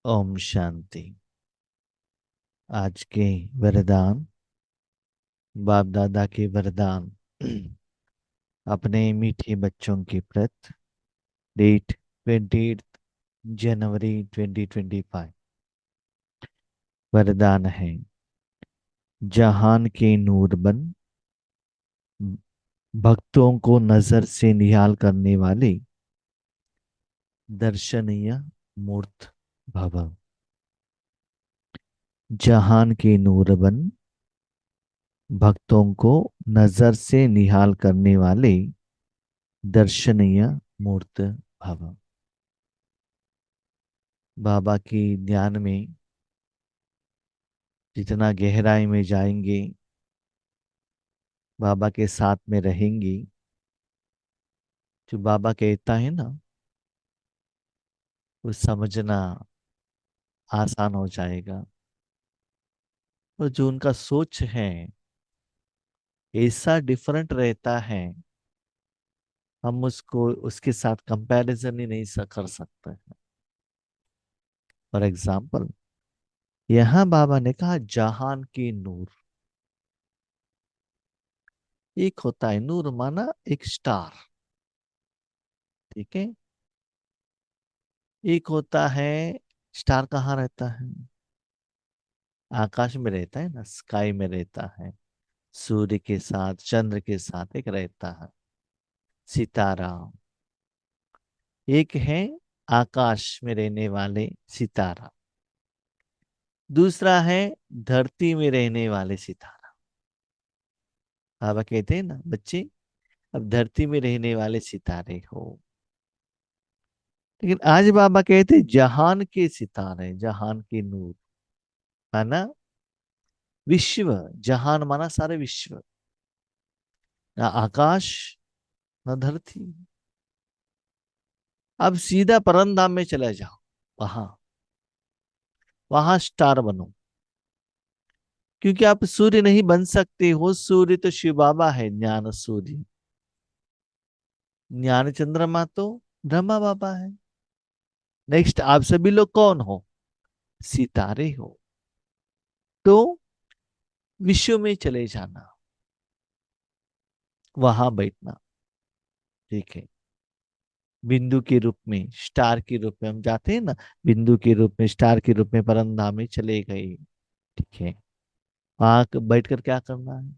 ओम शांति। आज के वरदान, बाप दादा के वरदान अपने मीठे बच्चों के प्रति। डेट 28 जनवरी 2025। वरदान है, जहान के नूर बन, भक्तों को नजर से निहाल करने वाले दर्शनीय मूर्त भव। जहान के नूर बन, भक्तों को नजर से निहाल करने वाले दर्शनीय मूर्त भव। बाबा की ध्यान में जितना गहराई में जाएंगे, बाबा के साथ में रहेंगी, जो बाबा कहता है ना, वो समझना आसान हो जाएगा। और जो उनका सोच है ऐसा डिफरेंट रहता है, हम उसको उसके साथ कंपैरिजन ही नहीं कर सकते हैं। फॉर एग्जाम्पल, यहाँ बाबा ने कहा जहान की नूर। एक होता है नूर, माना एक स्टार, ठीक है। एक होता है, स्टार कहाँ रहता है? आकाश में रहता है ना, स्काई में रहता है। सूर्य के साथ, चंद्र के साथ एक रहता है सितारा। एक है आकाश में रहने वाले सितारा, दूसरा है धरती में रहने वाले सितारा। बाबा कहते हैं ना, बच्चे अब धरती में रहने वाले सितारे हो। लेकिन आज बाबा कहते हैं जहान के सितारे, जहान के नूर, है ना। विश्व, जहान माना सारे विश्व, ना आकाश न धरती। अब सीधा परमधाम में चले जाओ, वहां वहां स्टार बनो। क्योंकि आप सूर्य नहीं बन सकते हो, सूर्य तो शिव बाबा है, ज्ञान सूर्य। ज्ञान चंद्रमा तो ब्रह्मा बाबा है। नेक्स्ट आप सभी लोग कौन हो? सितारे हो। तो विश्व में चले जाना, वहां बैठना, ठीक है। बिंदु के रूप में, स्टार के रूप में हम जाते हैं ना, बिंदु के रूप में, स्टार के रूप में परमधाम में चले गए, ठीक है। वहां बैठकर क्या करना है?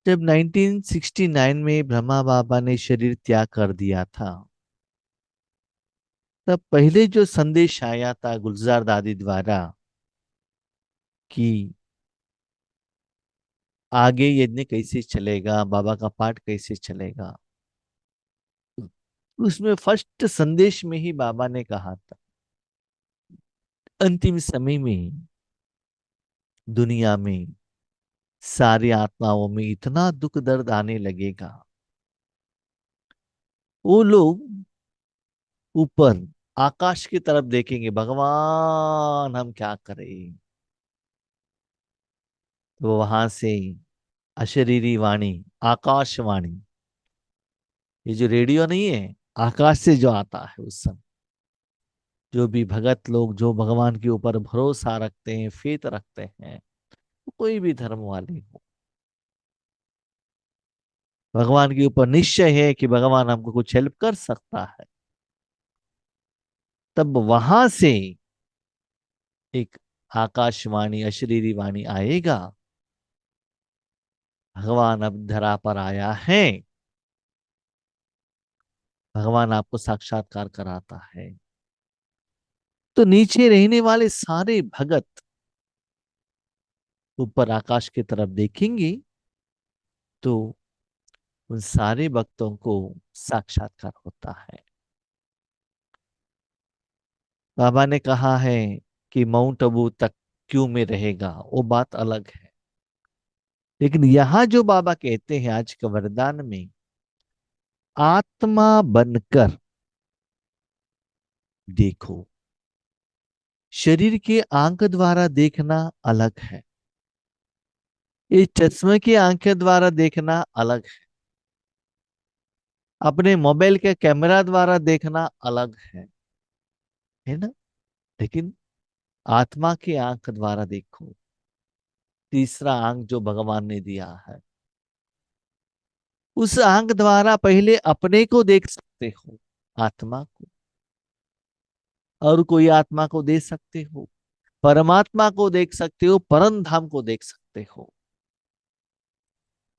जब 1969 में ब्रह्मा बाबा ने शरीर त्याग कर दिया था, तब पहले जो संदेश आया था गुलजार दादी द्वारा कि आगे यज्ञ कैसे चलेगा, बाबा का पाठ कैसे चलेगा, उसमें फर्स्ट संदेश में ही बाबा ने कहा था, अंतिम समय में दुनिया में सारी आत्माओं में इतना दुख दर्द आने लगेगा, वो लोग ऊपर आकाश की तरफ देखेंगे, भगवान हम क्या करें। तो वहां से अशरीरी वाणी, आकाशवाणी, ये जो रेडियो नहीं है, आकाश से जो आता है उस समय, जो भी भगत लोग जो भगवान के ऊपर भरोसा रखते हैं, फेथ रखते हैं, कोई भी धर्म वाले हो, भगवान के ऊपर निश्चय है कि भगवान हमको कुछ हेल्प कर सकता है, तब वहां से एक आकाशवाणी, अशरीरी वाणी आएगा, भगवान अब धरा पर आया है, भगवान आपको साक्षात्कार कराता है। तो नीचे रहने वाले सारे भगत ऊपर आकाश की तरफ देखेंगे, तो उन सारे भक्तों को साक्षात्कार होता है। बाबा ने कहा है कि माउंट आबू तक क्यों में रहेगा, वो बात अलग है। लेकिन यहां जो बाबा कहते हैं आज के वरदान में, आत्मा बनकर देखो। शरीर के आंख द्वारा देखना अलग है, ये चश्मे की आंखें द्वारा देखना अलग है, अपने मोबाइल के कैमरा द्वारा देखना अलग है। है ना। लेकिन आत्मा की आंख द्वारा देखो, तीसरा आंख जो भगवान ने दिया है, उस आंख द्वारा पहले अपने को देख सकते हो, आत्मा को, और कोई आत्मा को देख सकते हो, परमात्मा को देख सकते हो, परम धाम को देख सकते हो।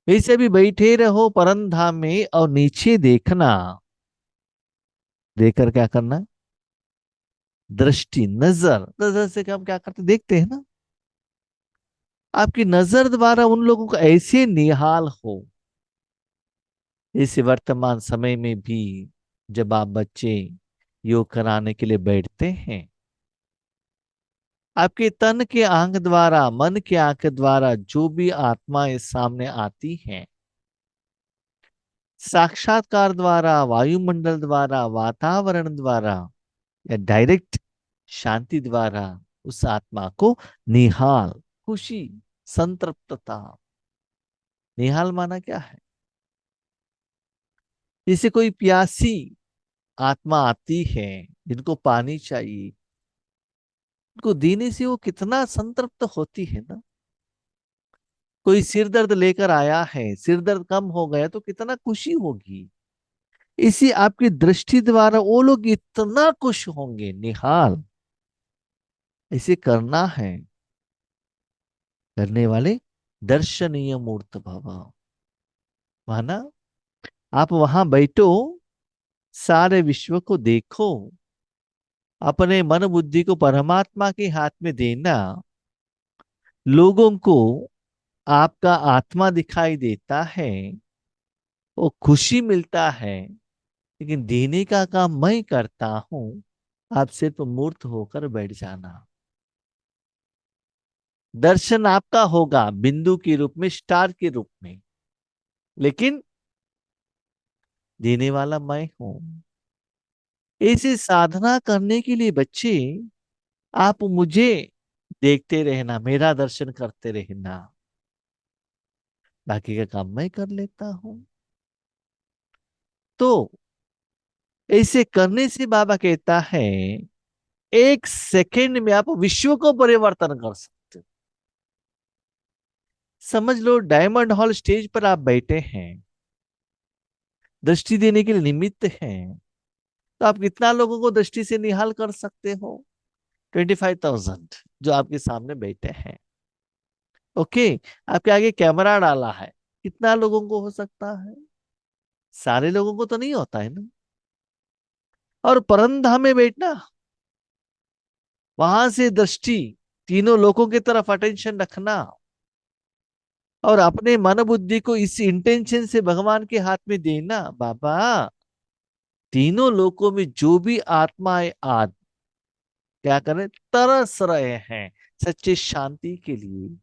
वैसे भी बैठे रहो परम धाम में और नीचे देखना, देखकर क्या करना, दृष्टि, नजर, नजर से हम क्या करते देखते हैं ना, आपकी नजर द्वारा उन लोगों को ऐसे निहाल हो। इस वर्तमान समय में भी जब आप बच्चे योग कराने के लिए बैठते हैं, आपके तन के आंख द्वारा, मन के आंख द्वारा जो भी आत्माएं सामने आती हैं, साक्षात्कार द्वारा, वायुमंडल द्वारा, वातावरण द्वारा, या डायरेक्ट शांति द्वारा, उस आत्मा को निहाल, खुशी, संतृप्तता। निहाल माना क्या है, जैसे कोई प्यासी आत्मा आती है जिनको पानी चाहिए, उनको देने से वो कितना संतृप्त होती है ना। कोई सिर दर्द लेकर आया है, सिर दर्द कम हो गया तो कितना खुशी होगी। इसी आपकी दृष्टि द्वारा वो लोग इतना खुश होंगे, निहाल। इसे करना है, करने वाले दर्शनीय मूर्त भव। माना आप वहां बैठो, सारे विश्व को देखो, अपने मन बुद्धि को परमात्मा के हाथ में देना, लोगों को आपका आत्मा दिखाई देता है, वो खुशी मिलता है। लेकिन देने का काम मैं करता हूं, आप सिर्फ मूर्त होकर बैठ जाना। दर्शन आपका होगा बिंदु के रूप में, स्टार के रूप में, लेकिन देने वाला मैं हूं। ऐसे साधना करने के लिए बच्चे, आप मुझे देखते रहना, मेरा दर्शन करते रहना, बाकी का काम मैं कर लेता हूं। तो ऐसे करने से बाबा कहता है, एक सेकंड में आप विश्व को परिवर्तन कर सकते हो। समझ लो डायमंड हॉल स्टेज पर आप बैठे हैं, दृष्टि देने के लिए निमित्त हैं, तो आप कितना लोगों को दृष्टि से निहाल कर सकते हो? 25,000 जो आपके सामने बैठे हैं। ओके, आपके आगे कैमरा डाला है, कितना लोगों को हो सकता है? सारे लोगों को तो नहीं होता है ना। और परंधा में बैठना, वहां से दृष्टि तीनों लोगों की तरफ अटेंशन रखना, और अपने मन बुद्धि को इस इंटेंशन से भगवान के हाथ में देना, बाबा तीनों लोकों में जो भी आत्माएं आज क्या करें, तरस रहे हैं सच्चे शांति के लिए,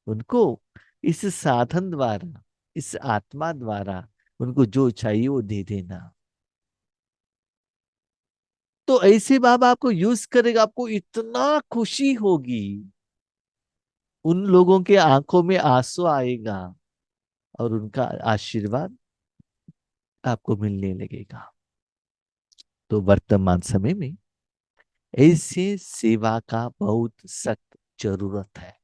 उनको इस साधन द्वारा, इस आत्मा द्वारा उनको जो चाहिए वो दे देना। तो ऐसे बाबा आपको यूज करेगा, आपको इतना खुशी होगी, उन लोगों के आंखों में आंसू आएगा, और उनका आशीर्वाद आपको मिलने लगेगा। तो वर्तमान समय में ऐसे सेवा का बहुत सख्त जरूरत है,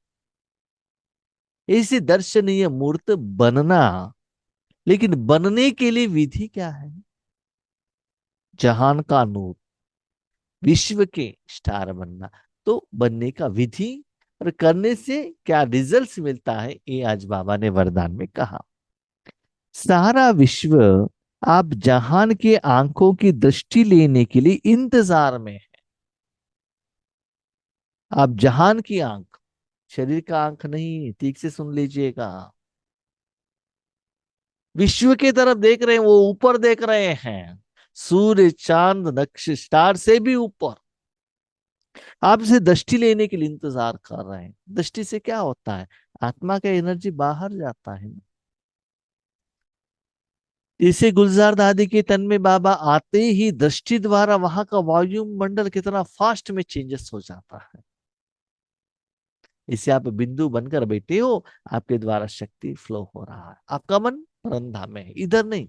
ऐसे दर्शनीय मूर्त बनना। लेकिन बनने के लिए विधि क्या है? जहान का नूर, विश्व के स्टार बनना। तो बनने का विधि और करने से क्या रिजल्ट्स मिलता है, ये आज बाबा ने वरदान में कहा। सारा विश्व आप जहान के आंखों की दृष्टि लेने के लिए इंतजार में है। आप जहान की आंख, शरीर का आंख नहीं, ठीक से सुन लीजिएगा। विश्व की तरफ देख रहे हैं, वो ऊपर देख रहे हैं, सूर्य चांद नक्श स्टार से भी ऊपर आपसे दृष्टि लेने के लिए इंतजार कर रहे हैं। दृष्टि से क्या होता है, आत्मा का एनर्जी बाहर जाता है। इसे गुलजार दादी के तन में बाबा आते ही दृष्टि द्वारा वहां का वायुमंडल कितना फास्ट में चेंजेस हो जाता है। इसे आप बिंदु बनकर बैठे हो, आपके द्वारा शक्ति फ्लो हो रहा है, आपका मन परंधा में है, इधर नहीं।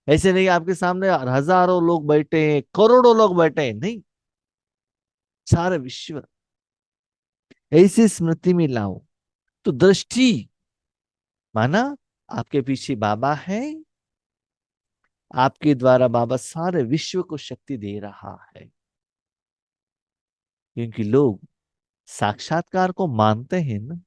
ऐसे नहीं आपके सामने हजारों लोग बैठे हैं, करोड़ों लोग बैठे हैं, नहीं, सारे विश्व। ऐसी स्मृति में लाओ। तो दृष्टि माना आपके पीछे बाबा है, आपके द्वारा बाबा सारे विश्व को शक्ति दे रहा है। क्योंकि लोग साक्षात्कार को मानते हैं ना।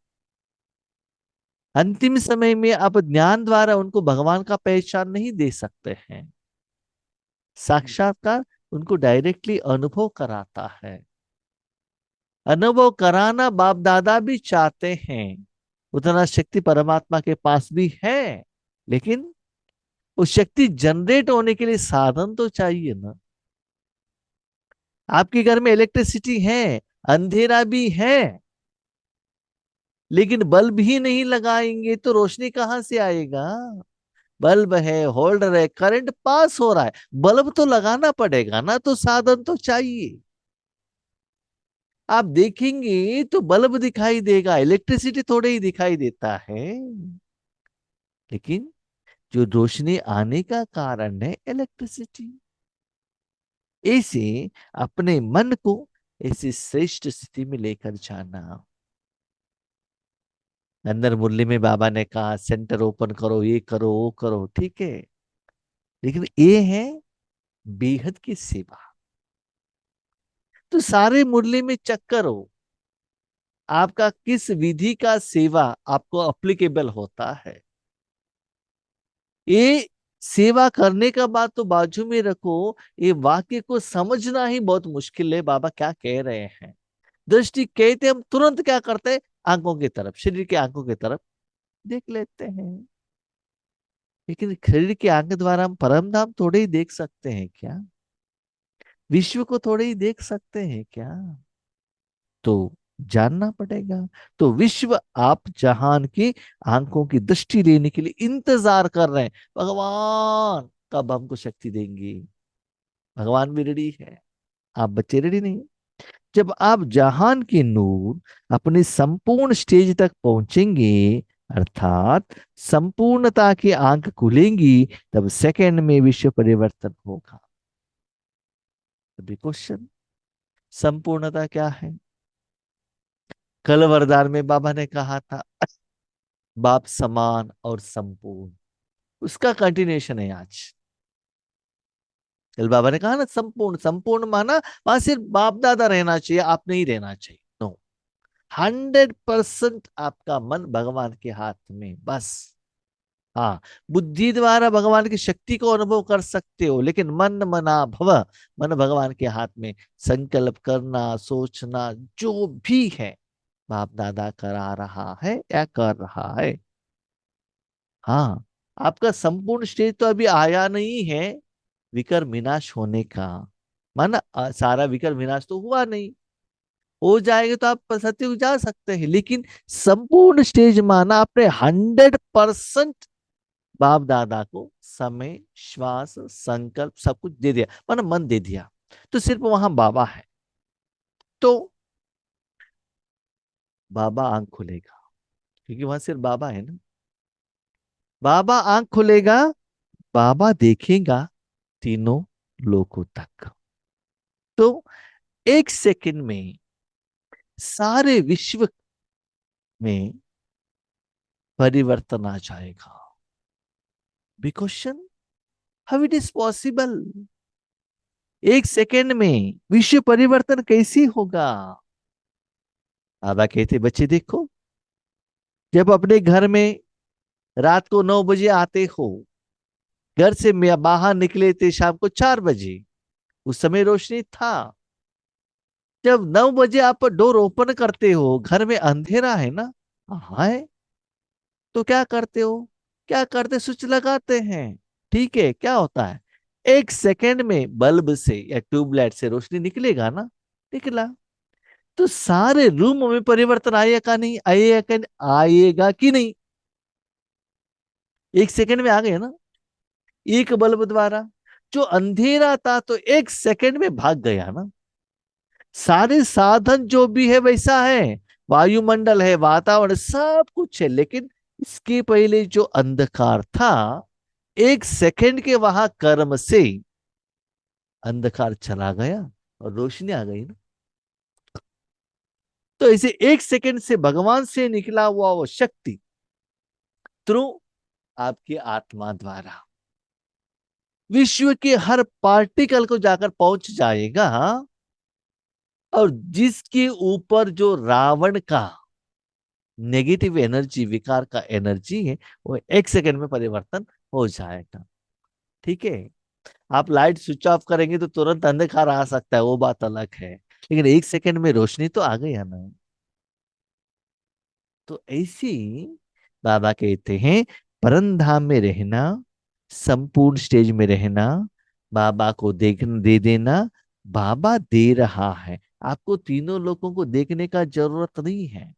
अंतिम समय में आप ज्ञान द्वारा उनको भगवान का पहचान नहीं दे सकते हैं। साक्षात्कार उनको डायरेक्टली अनुभव कराता है। अनुभव कराना बाप दादा भी चाहते हैं, उतना शक्ति परमात्मा के पास भी है, लेकिन उस शक्ति जनरेट होने के लिए साधन तो चाहिए ना। आपके घर में इलेक्ट्रिसिटी है, अंधेरा भी है, लेकिन बल्ब ही नहीं लगाएंगे तो रोशनी कहां से आएगा। बल्ब है, होल्डर है, करंट पास हो रहा है, बल्ब तो लगाना पड़ेगा ना, तो साधन तो चाहिए। आप देखेंगे तो बल्ब दिखाई देगा, इलेक्ट्रिसिटी थोड़े ही दिखाई देता है, लेकिन जो रोशनी आने का कारण है इलेक्ट्रिसिटी। ऐसे अपने मन को ऐसी श्रेष्ठ स्थिति में लेकर जाना। अंदर मुरली में बाबा ने कहा सेंटर ओपन करो, ये करो, वो करो, ठीक है, लेकिन ये है बेहद की सेवा। तो सारे मुरली में चेक करो आपका किस विधि का सेवा आपको अप्लीकेबल होता है। ये सेवा करने का बात तो बाजू में रखो, ये वाक्य को समझना ही बहुत मुश्किल है बाबा क्या कह रहे हैं। दृष्टि कहते हम तुरंत क्या करते हैं, आंखों की तरफ, शरीर की आंखों की तरफ देख लेते हैं। लेकिन शरीर की आंख द्वारा हम परम धाम थोड़े ही देख सकते हैं क्या, विश्व को थोड़े ही देख सकते हैं क्या। तो जानना पड़ेगा। तो विश्व आप जहान की आंखों की दृष्टि लेने के लिए इंतजार कर रहे हैं, भगवान कब हमको शक्ति देंगे। भगवान भी रेडी है, आप बच्चे रेडी नहीं। जब आप जहान की नूर अपनी संपूर्ण स्टेज तक पहुंचेंगे, अर्थात संपूर्णता की आंख खुलेंगी, तब सेकंड में विश्व परिवर्तन होगा। अभी क्वेश्चन, संपूर्णता क्या है। कल वरदान में बाबा ने कहा था बाप समान और संपूर्ण, उसका कंटिन्यूएशन है आज। कल बाबा ने कहा ना संपूर्ण, संपूर्ण माना वहां सिर्फ बाप दादा रहना चाहिए, आप नहीं रहना चाहिए, नो। 100% आपका मन भगवान के हाथ में बस। हाँ, बुद्धि द्वारा भगवान की शक्ति को अनुभव कर सकते हो, लेकिन मन मना भव, मन भगवान के हाथ में। संकल्प करना, सोचना, जो भी है बाप दादा करा रहा है या कर रहा है। हाँ, आपका संपूर्ण स्टेज तो अभी आया नहीं है विकर विनाश होने का। माना सारा विकर विनाश तो हुआ नहीं, हो जाएगा तो आप सत्युग जा सकते हैं, लेकिन संपूर्ण स्टेज माना आपने 100% बाप दादा को समय, श्वास, संकल्प सब कुछ दे दिया, माना मन दे दिया, तो सिर्फ वहां बाबा है। तो बाबा आंख खुलेगा, क्योंकि वहां सिर्फ बाबा है ना। बाबा आंख खुलेगा, बाबा देखेगा तीनों लोगों तक। तो एक सेकंड में सारे विश्व में परिवर्तन आ जाएगा। B question, how it is possible. एक सेकंड में विश्व परिवर्तन कैसे होगा। बाबा कहते बच्चे देखो, जब अपने घर में रात को 9 बजे आते हो, घर से बाहर निकले थे शाम को 4 बजे, उस समय रोशनी था। जब 9 बजे आप डोर ओपन करते हो, घर में अंधेरा है ना, हाँ है, तो क्या करते हो, क्या करते, स्विच लगाते हैं, ठीक है, क्या होता है, एक सेकंड में बल्ब से या ट्यूबलाइट से रोशनी निकलेगा ना, निकला। तो सारे रूम में परिवर्तन आएगा का नहीं आएगा, आएगा कि नहीं। एक सेकंड में आ गया ना, एक बल्ब द्वारा। जो अंधेरा था तो एक सेकंड में भाग गया ना। सारे साधन जो भी है वैसा है, वायुमंडल है, वातावरण सब कुछ है, लेकिन इसके पहले जो अंधकार था एक सेकंड के वहां कर्म से अंधकार चला गया और रोशनी आ गई ना। तो इसे एक सेकंड से भगवान से निकला हुआ वो शक्ति थ्रू आपकी आत्मा द्वारा विश्व के हर पार्टिकल को जाकर पहुंच जाएगा। और जिसके ऊपर जो रावण का नेगेटिव एनर्जी, विकार का एनर्जी है, वो एक सेकंड में परिवर्तन हो जाएगा। ठीक है। आप लाइट स्विच ऑफ करेंगे तो तुरंत अंधकार आ सकता है, वो बात अलग है, लेकिन एक सेकंड में रोशनी तो आ गई है ना। तो ऐसी बाबा कहते हैं परम धाम में रहना, संपूर्ण स्टेज में रहना, बाबा को दे देना। बाबा दे रहा है, आपको तीनों लोगों को देखने का जरूरत नहीं है।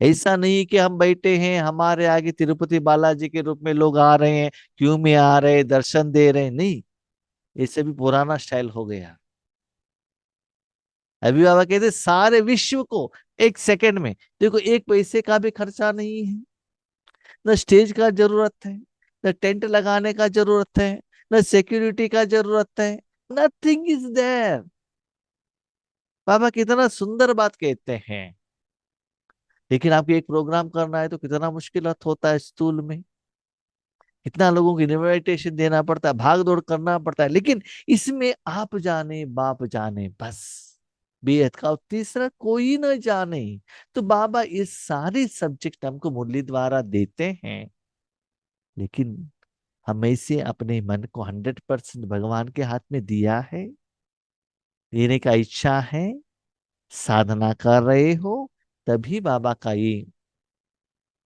ऐसा नहीं कि हम बैठे हैं, हमारे आगे तिरुपति बालाजी के रूप में लोग आ रहे हैं, क्यों में आ रहे हैं, दर्शन दे रहे हैं, नहीं। इससे भी पुराना स्टाइल हो गया। अभी बाबा कहते सारे विश्व को एक सेकंड में देखो, एक पैसे का भी खर्चा नहीं है, न स्टेज का जरूरत है, न टेंट लगाने का जरूरत है, न सिक्योरिटी का जरूरत है। Nothing is there. बाबा कितना सुंदर बात कहते हैं। लेकिन आपको एक प्रोग्राम करना है तो कितना मुश्किल होता है स्कूल में, कितना लोगों को इनविटेशन देना पड़ता है, भाग दौड़ करना पड़ता है, लेकिन इसमें आप जाने बाप जाने बस, बेहद का। और तीसरा कोई न जाने। तो बाबा ये सारे सब्जेक्ट हमको मुरली द्वारा देते हैं, लेकिन हमें से अपने मन को 100% भगवान के हाथ में दिया है, देने का इच्छा है, साधना कर रहे हो, तभी बाबा का ये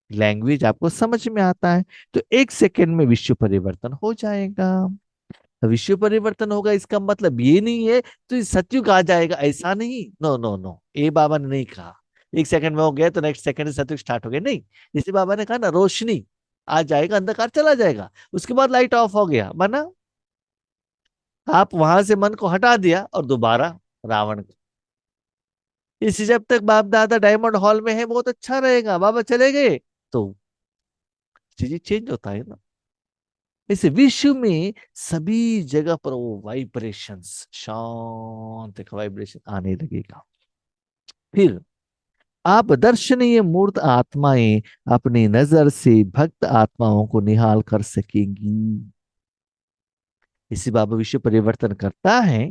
लैंग्वेज आपको समझ में आता है। तो एक सेकंड में विश्व परिवर्तन हो जाएगा। विश्व परिवर्तन होगा इसका मतलब ये नहीं है तो ये सतयुग आ जाएगा, ऐसा नहीं। नो नो नो, ये बाबा ने नहीं कहा एक सेकंड में हो गया तो नेक्स्ट सेकंड से सतयुग स्टार्ट हो गया, नहीं। जैसे बाबा ने कहा ना, रोशनी आ जाएगा, अंधकार चला जाएगा, उसके बाद लाइट ऑफ हो गया, माना आप वहां से मन को हटा दिया और दोबारा रावण को। इसी जब तक बाप दादा डायमंड हॉल में है बहुत अच्छा रहेगा, बाबा चले गए तो चीजें चेंज होता है ना। इस विश्व में सभी जगह पर वो वाइब्रेशंस, शांत वाइब्रेशन आने लगेगा। फिर आप दर्शनीय मूर्त आत्माएं अपनी नजर से भक्त आत्माओं को निहाल कर सकेंगी। इसी बाबा विश्व परिवर्तन करता है,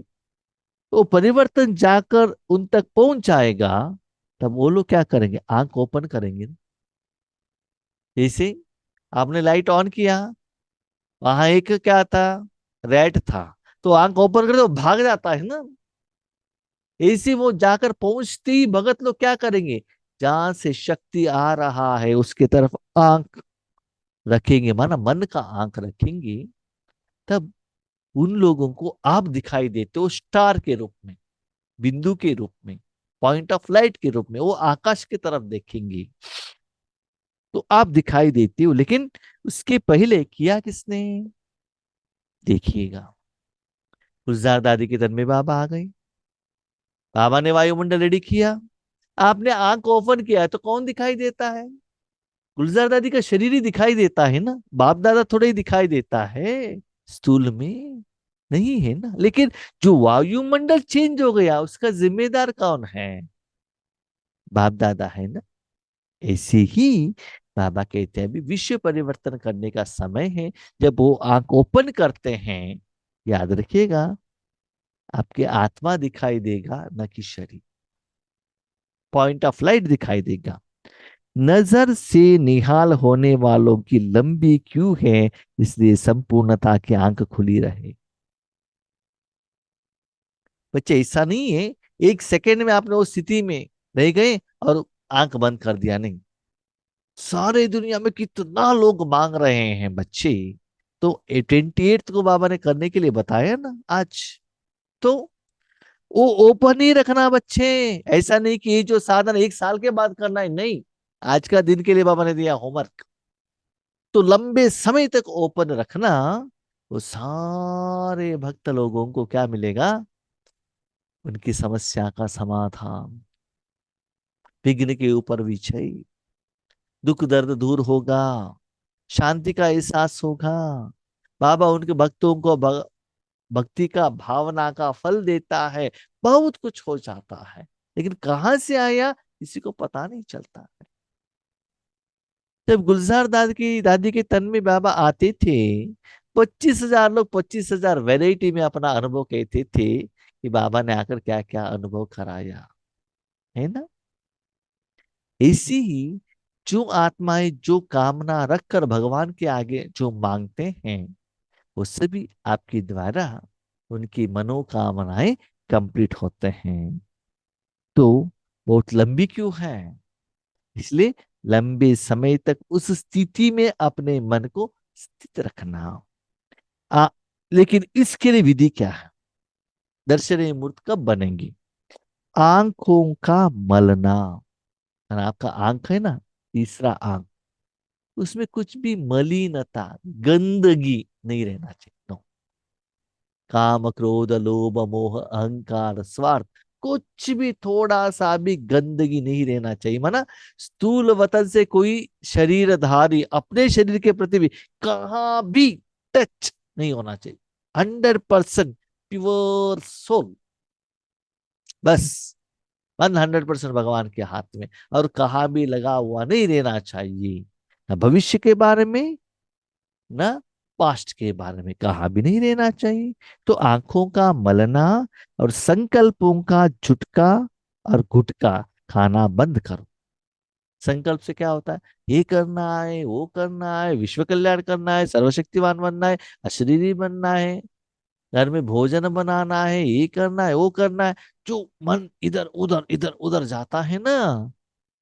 तो परिवर्तन जाकर उन तक पहुंच जाएगा। तब वो लोग क्या करेंगे, आंख ओपन करेंगे। जैसे आपने लाइट ऑन किया, वहां एक क्या था, रेड था, तो आंख ओपन कर तो भाग जाता है ना। ऐसे वो जाकर पहुंचते ही भगत लोग क्या करेंगे, जहां से शक्ति आ रहा है उसके तरफ आंख रखेंगे, माना मन का आंख रखेंगे। तब उन लोगों को आप दिखाई देते हो स्टार के रूप में, बिंदु के रूप में, पॉइंट ऑफ लाइट के रूप में, वो आकाश की तरफ देखेंगे तो आप दिखाई देते हो। लेकिन उसके पहले किया किसने, देखिएगा। गुलजार दादी के तन में बाबा आ गए, बाबा ने वायुमंडल रेडी किया, आपने आंख ओपन किया है तो कौन दिखाई देता है, गुलजार दादी का शरीर ही दिखाई देता है ना, बाप दादा थोड़ा ही दिखाई देता है स्थूल में, नहीं है ना। लेकिन जो वायुमंडल चेंज हो गया उसका जिम्मेदार कौन है, बाप दादा है ना। ऐसे ही बाबा कहते हैं अभी विश्व परिवर्तन करने का समय है। जब वो आंख ओपन करते हैं, याद रखिएगा, आपके आत्मा दिखाई देगा न कि शरीर, पॉइंट ऑफ लाइट दिखाई देगा। नजर से निहाल होने वालों की लंबी क्यू है, इसलिए संपूर्णता की आंख खुली रहे। बच्चे ऐसा नहीं है एक सेकेंड में आपने उस स्थिति में रह गए और आंख बंद कर दिया, नहीं। सारे दुनिया में कितना लोग मांग रहे हैं बच्चे, तो 28th को बाबा ने करने के लिए बताया ना आज। तो वो ओपन ही रखना बच्चे, ऐसा नहीं कि ये जो साधन 1 साल के बाद करना है, नहीं। आज का दिन के लिए बाबा ने दिया होमवर्क, तो लंबे समय तक ओपन रखना। वो सारे भक्त लोगों को क्या मिलेगा, उनकी समस्या का समाधान, विघ्न के ऊपर विजय, दुख दर्द दूर होगा, शांति का एहसास होगा, बाबा उनके भक्तों को भक्ति का भावना का फल देता है, बहुत कुछ हो जाता है। लेकिन कहां से आया किसी को पता नहीं चलता है। जब गुलजार दादी की दादी के तन में बाबा आते थे, 25,000 लोग 25,000 वैरायटी में अपना अनुभव कहते थे कि बाबा ने आकर क्या क्या अनुभव कराया, है ना। ऐसी ही जो आत्माएं जो कामना रखकर भगवान के आगे जो मांगते हैं, वो सभी आपके द्वारा उनकी मनोकामनाएं कंप्लीट होते हैं। तो बहुत लंबी क्यों है, इसलिए लंबे समय तक उस स्थिति में अपने मन को स्थित रखना। आ, लेकिन इसके लिए विधि क्या है, दर्शनीय मूर्त कब बनेंगी, आंखों का मलना। और आपका आंख है ना, तीसरा आंख, उसमें कुछ भी मलिनता, गंदगी नहीं रहना चाहिए। नो। काम क्रोध लोभ मोह अहंकार स्वार्थ, कुछ भी थोड़ा सा भी गंदगी नहीं रहना चाहिए। माना स्थूल वतन से कोई शरीरधारी अपने शरीर के प्रति भी कहाँ भी टच नहीं होना चाहिए। 100% प्योर सोल, बस 100% भगवान के हाथ में। और कहाँ भी लगा हुआ नहीं रहना चाहिए, न भविष्य के बारे में न पास्ट के बारे में, कहा भी नहीं रहना चाहिए। तो आंखों का मलना और संकल्पों का झुटका और गुटका खाना बंद करो। संकल्प से क्या होता है, ये करना है वो करना है, विश्व कल्याण करना है, सर्वशक्तिमान बनना है, अशरीरी बनना है, घर में भोजन बनाना है, ये करना है वो करना है। जो मन इधर उधर जाता है ना,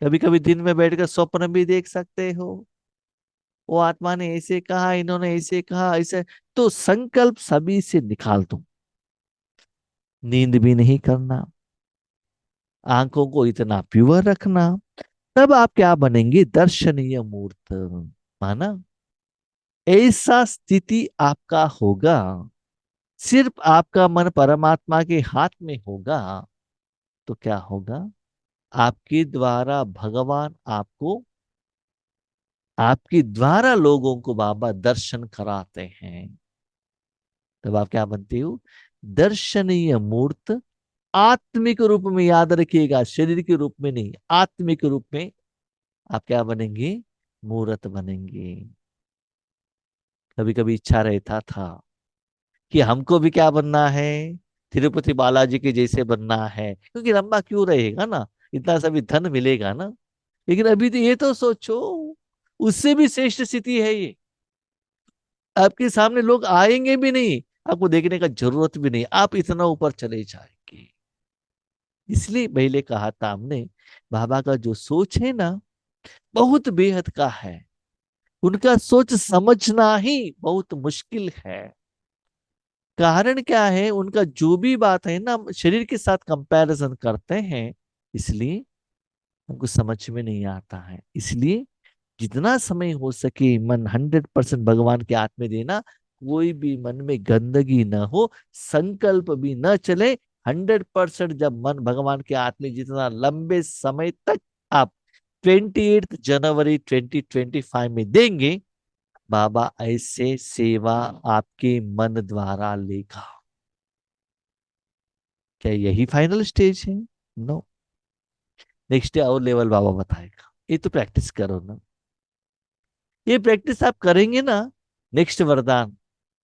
कभी कभी दिन में बैठकर स्वप्न भी देख सकते हो, वो आत्मा ने ऐसे कहा, इन्होंने ऐसे कहा, ऐसे। तो संकल्प सभी से निकाल दो, नींद भी नहीं करना, आंखों को इतना प्योर रखना। तब आप क्या बनेंगे, दर्शनीय मूर्त। माना ऐसा स्थिति आपका होगा, सिर्फ आपका मन परमात्मा के हाथ में होगा। तो क्या होगा, आपके द्वारा भगवान आपको, आपके द्वारा लोगों को बाबा दर्शन कराते हैं। तब आप क्या बनते हो, दर्शनीय मूर्त। आत्मिक रूप में, याद रखिएगा, शरीर के रूप में नहीं, आत्मिक रूप में आप क्या बनेंगे, मूर्त बनेंगे। कभी कभी इच्छा रहता था कि हमको भी क्या बनना है, तिरुपति बालाजी के जैसे बनना है, क्योंकि लंबा क्यों रहेगा ना, इतना सभी धन मिलेगा ना। लेकिन अभी तो ये तो सोचो, उससे भी श्रेष्ठ स्थिति है ये। आपके सामने लोग आएंगे भी नहीं, आपको देखने का जरूरत भी नहीं, आप इतना ऊपर चले जाएंगे। इसलिए पहले कहा था हमने, बाबा का जो सोच है ना, बहुत बेहद का है। उनका सोच समझना ही बहुत मुश्किल है। कारण क्या है, उनका जो भी बात है ना, हम शरीर के साथ कंपैरिजन करते हैं, इसलिए हमको समझ में नहीं आता है। इसलिए जितना समय हो सके मन 100% भगवान के हाथ में देना। कोई भी मन में गंदगी न हो, संकल्प भी न चले। 100% जब मन भगवान के हाथ में जितना लंबे समय तक आप 28 जनवरी 2025 में देंगे, बाबा ऐसे सेवा आपके मन द्वारा लेगा। क्या यही फाइनल स्टेज है? नो। नेक्स्ट और लेवल बाबा बताएगा, ये तो प्रैक्टिस करो ना। ये प्रैक्टिस आप करेंगे ना, नेक्स्ट वरदान,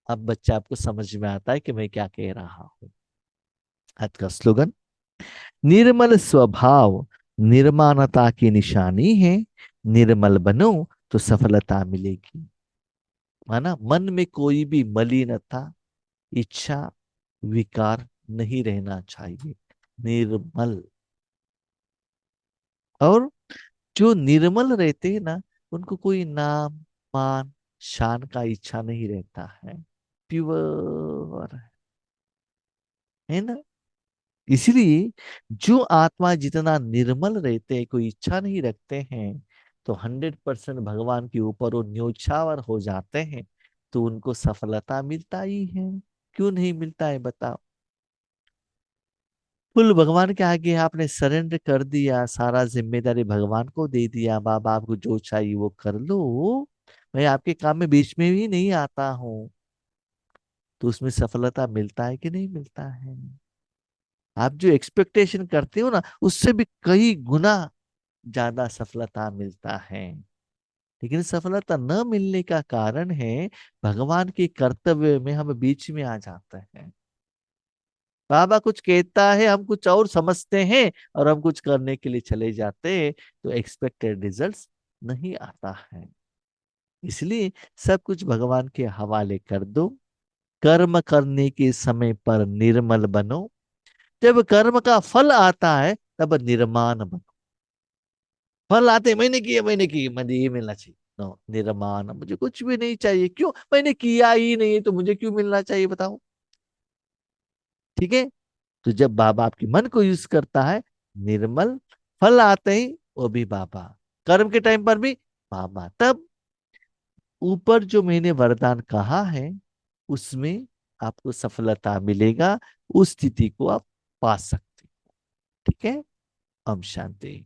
अब बच्चा आपको समझ में आता है कि मैं क्या कह रहा हूं। आज का स्लोगन, निर्मल स्वभाव निर्माणता की निशानी है, निर्मल बनो तो सफलता मिलेगी। माना मन में कोई भी मलिनता, इच्छा, विकार नहीं रहना चाहिए, निर्मल। और जो निर्मल रहते हैं ना, उनको कोई नाम मान शान का इच्छा नहीं रहता है, प्योर है ना। इसलिए जो आत्मा जितना निर्मल रहते हैं, कोई इच्छा नहीं रखते हैं, तो 100% भगवान के ऊपर वो न्योछावर हो जाते हैं, तो उनको सफलता मिलता ही है। क्यों नहीं मिलता है बताओ। फुल भगवान के आगे आपने सरेंडर कर दिया, सारा जिम्मेदारी भगवान को दे दिया, बाबा आपको जो चाहिए वो कर लो, मैं आपके काम में बीच में भी नहीं आता हूँ। तो उसमें सफलता मिलता है कि नहीं मिलता है? आप जो एक्सपेक्टेशन करते हो ना, उससे भी कई गुना ज्यादा सफलता मिलता है। लेकिन सफलता न मिलने का कारण है भगवान के कर्तव्य में हम बीच में आ जाते हैं। बाबा कुछ कहता है, हम कुछ और समझते हैं और हम कुछ करने के लिए चले जाते हैं, तो एक्सपेक्टेड रिजल्ट्स नहीं आता है। इसलिए सब कुछ भगवान के हवाले कर दो। कर्म करने के समय पर निर्मल बनो। जब कर्म का फल आता है तब निर्माण बनो। फल आते मैंने किए मुझे ये मिलना चाहिए। नो, निर्माण, मुझे कुछ भी नहीं चाहिए। क्यों? मैंने किया ही नहीं है तो मुझे क्यों मिलना चाहिए बताओ? ठीक है। तो जब बाबा आपके मन को यूज करता है, निर्मल, फल आते ही वो भी बाबा, कर्म के टाइम पर भी बाबा, तब ऊपर जो मैंने वरदान कहा है उसमें आपको सफलता मिलेगा। उस स्थिति को आप पा सकते हैं। ठीक है। ओम शांति।